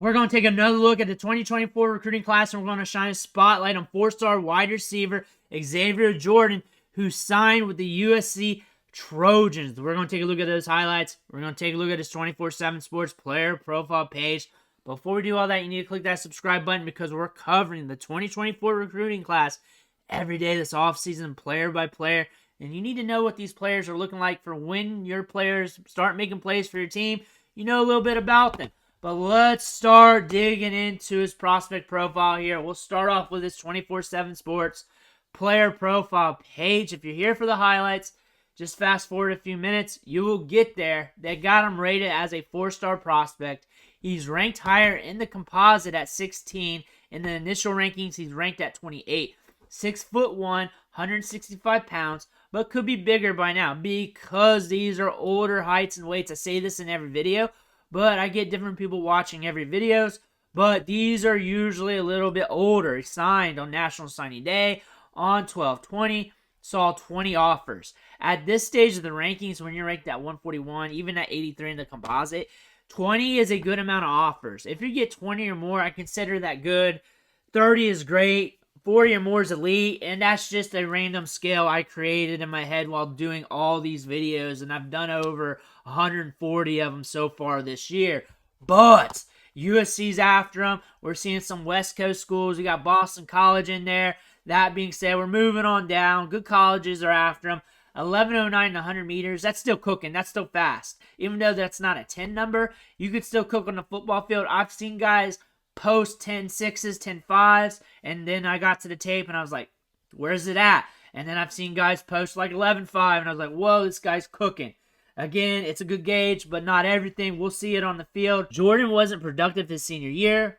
We're going to take another look at the 2024 recruiting class, and we're going to shine a spotlight on four-star wide receiver Xavier Jordan, who signed with the USC Trojans. We're going to take a look at those highlights. We're going to take a look at his 24/7 Sports player profile page. Before we do all that, you need to click that subscribe button because we're covering the 2024 recruiting class every day this offseason, player by player. And you need to know what these players are looking like for when your players start making plays for your team. You know a little bit about them. But let's start digging into his prospect profile here. We'll start off with his 24/7 Sports player profile page. If you're here for the highlights, just fast forward a few minutes. You will get there. They got him rated as a 4-star prospect. He's ranked higher in the composite at 16. In the initial rankings, he's ranked at 28. 6'1", 165 pounds, but could be bigger by now because these are older heights and weights. I say this in every video, but I get different people watching every videos, but these are usually a little bit older. He signed on National Signing Day on 12/20, saw 20 offers. At this stage of the rankings, when you're ranked at 141, even at 83 in the composite, 20 is a good amount of offers. If you get 20 or more, I consider that good. 30 is great. 40 or more is elite, and that's just a random scale I created in my head while doing all these videos, and I've done over 140 of them so far this year. But USC's after them. We're seeing some West Coast schools. We got Boston College in there. That being said, we're moving on down. Good colleges are after them. 11:09 and 100 meters. That's still cooking. That's still fast. Even though that's not a 10 number, you could still cook on the football field. I've seen guys post 10.6s, 10.5s, and then I got to the tape and I was like, where's it at? And then I've seen guys post like 11.5 and I was like, whoa, this guy's cooking. Again, it's a good gauge, but not everything. We'll see it on the field. Jordan wasn't productive his senior year.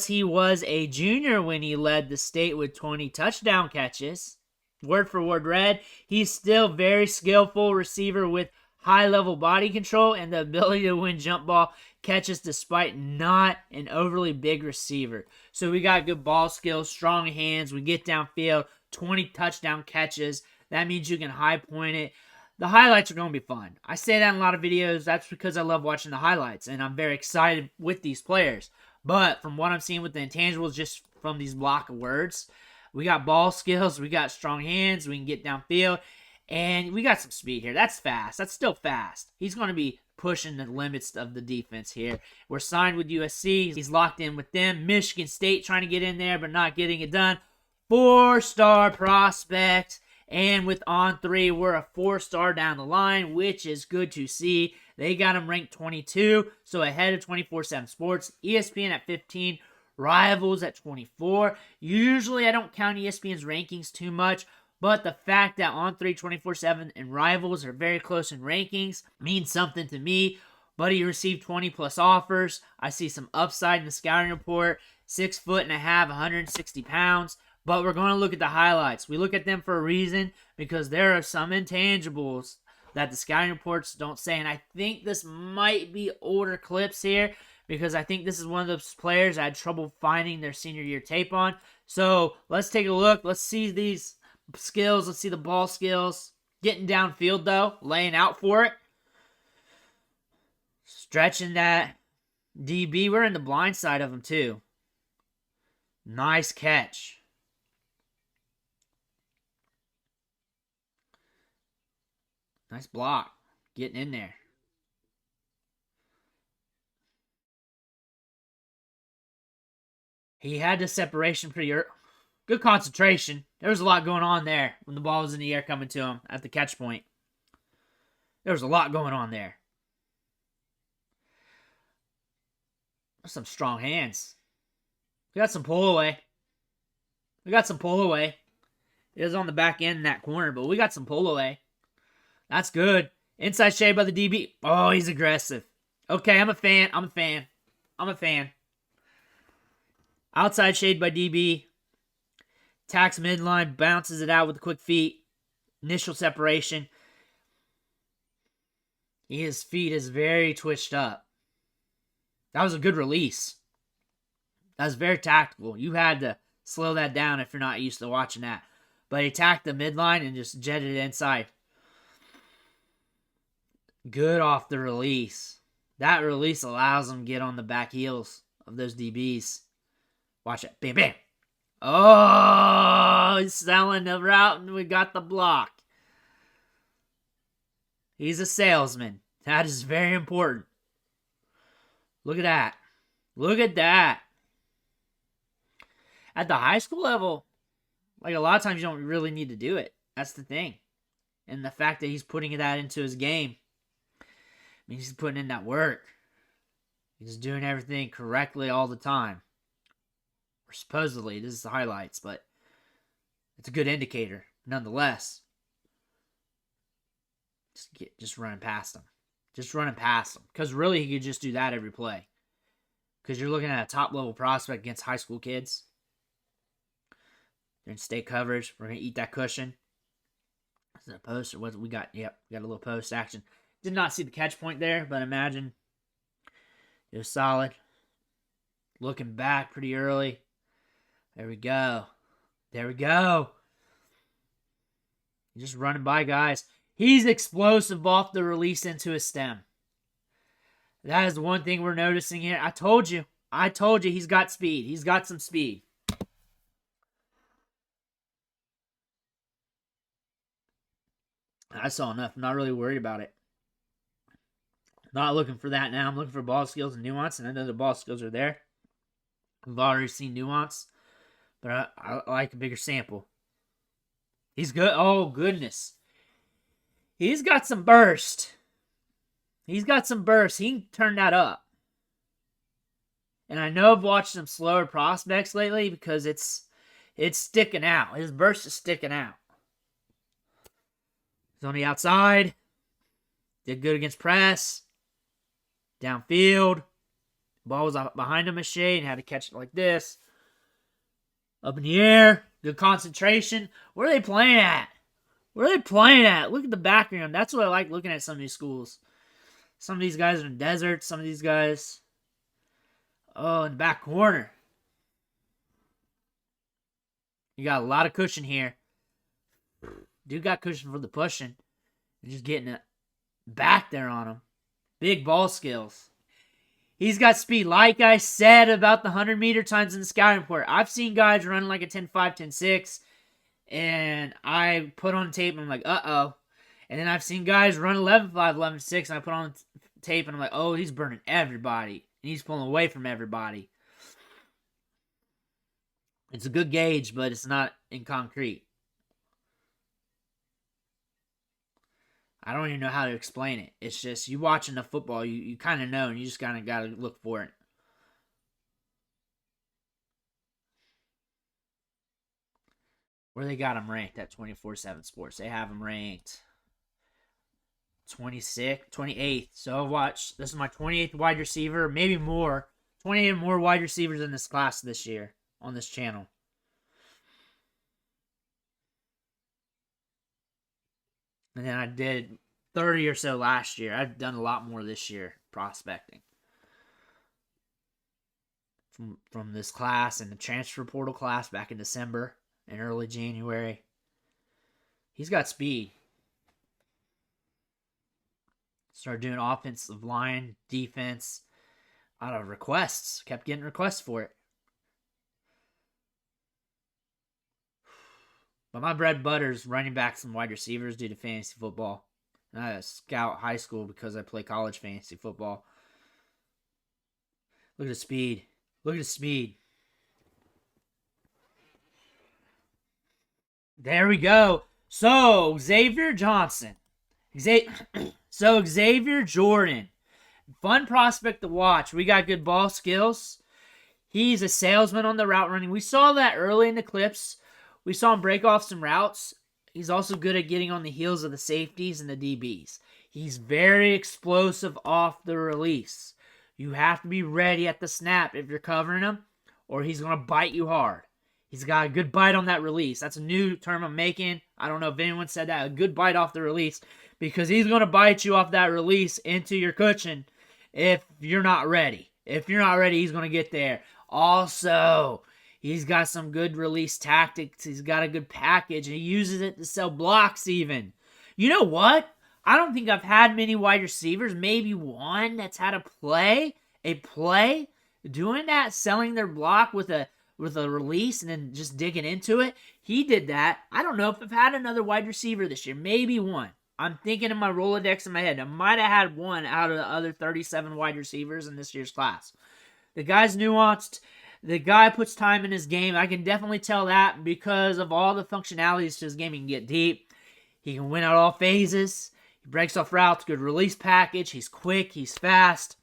He was a junior when he led the state with 20 touchdown catches. Word for word read. He's still very skillful receiver with high-level body control and the ability to win jump ball catches despite not an overly big receiver. So we got good ball skills, strong hands. We get downfield, 20 touchdown catches. That means you can high point it. The highlights are going to be fun. I say that in a lot of videos. That's because I love watching the highlights, and I'm very excited with these players. But from what I'm seeing with the intangibles, just from these block of words, we got ball skills, we got strong hands, we can get downfield, and we got some speed here. That's fast. That's still fast. He's going to be pushing the limits of the defense here. We're signed with USC. He's locked in with them. Michigan State trying to get in there, but not getting it done. 4-star prospect. And with On3, we're a 4-star down the line, which is good to see. They got him ranked 22, so ahead of 24/7 Sports. ESPN at 15. Rivals at 24. Usually I don't count ESPN's rankings too much, but the fact that On3, 24/7, and Rivals are very close in rankings means something to me. But he received 20-plus offers. I see some upside in the scouting report. 6'1", 160 pounds. But we're going to look at the highlights. We look at them for a reason because there are some intangibles that the scouting reports don't say. And I think this might be older clips here because I think this is one of those players I had trouble finding their senior year tape on. So let's take a look. Let's see these skills. Let's see the ball skills. Getting downfield, though. Laying out for it. Stretching that DB. We're in the blind side of him, too. Nice catch. Nice block. Getting in there. He had the separation pretty early. Good concentration. There was a lot going on there when the ball was in the air coming to him at the catch point. There was a lot going on there. Some strong hands. We got some pull away. It was on the back end in that corner, but we got some pull away. That's good. Inside shade by the DB. Oh, he's aggressive. Okay, I'm a fan. Outside shade by DB. Tacks midline. Bounces it out with quick feet. Initial separation. His feet is very twitched up. That was a good release. That was very tactical. You had to slow that down if you're not used to watching that. But he attacked the midline and just jetted it inside. Good off the release. That release allows him to get on the back heels of those DBs. Watch it. Bam, bam. Oh, he's selling the route, and we got the block. He's a salesman. That is very important. Look at that. Look at that. At the high school level, like a lot of times you don't really need to do it. That's the thing. And the fact that he's putting that into his game means he's putting in that work. He's doing everything correctly all the time. Or supposedly, this is the highlights, but it's a good indicator nonetheless. Just running past him. Just running past him. Because really, he could just do that every play. Because you're looking at a top-level prospect against high school kids. They're in state coverage. We're going to eat that cushion. Is it a post or what we got? Yep, we got a little post action. Did not see the catch point there, but imagine it was solid. Looking back pretty early. There we go. There we go. Just running by guys. He's explosive off the release into his stem. That is the one thing we're noticing here. I told you. He's got speed. He's got some speed. I saw enough. I'm not really worried about it. Not looking for that now. I'm looking for ball skills and nuance, and I know the ball skills are there. We've already seen nuance, but I like a bigger sample. He's good. Oh, goodness. He's got some burst. He can turn that up. And I know I've watched some slower prospects lately because it's sticking out. His burst is sticking out. He's on the outside. Did good against press. Downfield. Ball was behind him a shade and had to catch it like this. Up in the air. Good concentration. Where are they playing at? Look at the background. That's what I like looking at some of these schools. Some of these guys are in deserts. Some of these guys, in the back corner. You got a lot of cushion here. Dude got cushion for the pushing. And just getting it back there on him. Big ball skills. He's got speed. Like I said about the 100-meter times in the scouting report. I've seen guys running like a 10.5, 10.6. And I put on tape and I'm like, uh-oh. And then I've seen guys run 11.5, 11.6. And I put on tape and I'm like, oh, he's burning everybody. And he's pulling away from everybody. It's a good gauge, but it's not in concrete. I don't even know how to explain it. It's just, you watching the football, you kind of know, and you just kind of got to look for it. Where they got him ranked at 24/7 Sports. They have him ranked 28th. So watch, this is my 28th wide receiver, maybe more. 28 more wide receivers in this class this year on this channel. And then I did 30 or so last year. I've done a lot more this year prospecting. From this class and the transfer portal class back in December and early January. He's got speed. Started doing offensive line, defense, out of requests. Kept getting requests for it. But my bread and butter is running backs and wide receivers due to fantasy football. And I scout high school because I play college fantasy football. Look at the speed. Look at the speed. There we go. So, Xavier Johnson. Xavier Jordan. Fun prospect to watch. We got good ball skills. He's a salesman on the route running. We saw that early in the clips. We saw him break off some routes. He's also good at getting on the heels of the safeties and the DBs. He's very explosive off the release. You have to be ready at the snap if you're covering him, or he's going to bite you hard. He's got a good bite on that release. That's a new term I'm making. I don't know if anyone said that. A good bite off the release, because he's going to bite you off that release into your cushion if you're not ready. If you're not ready, he's going to get there. Also, he's got some good release tactics. He's got a good package, and he uses it to sell blocks even. You know what? I don't think I've had many wide receivers, maybe one that's had a play doing that, selling their block with a release and then just digging into it. He did that. I don't know if I've had another wide receiver this year. Maybe one. I'm thinking in my Rolodex in my head. I might have had one out of the other 37 wide receivers in this year's class. The guy's nuanced. The guy puts time in his game. I can definitely tell that because of all the functionalities to his game. He can get deep. He can win out all phases. He breaks off routes. Good release package. He's quick. He's fast.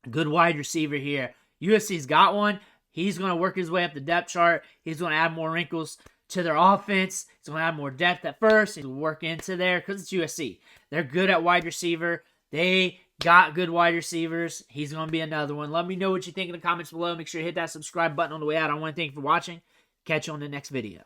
Good wide receiver here. USC's got one. He's going to work his way up the depth chart. He's going to add more wrinkles to their offense. He's going to add more depth at first. He's going to work into there because it's USC. They're good at wide receiver. They got good wide receivers. He's going to be another one. Let me know what you think in the comments below. Make sure you hit that subscribe button on the way out. I want to thank you for watching. Catch you on the next video.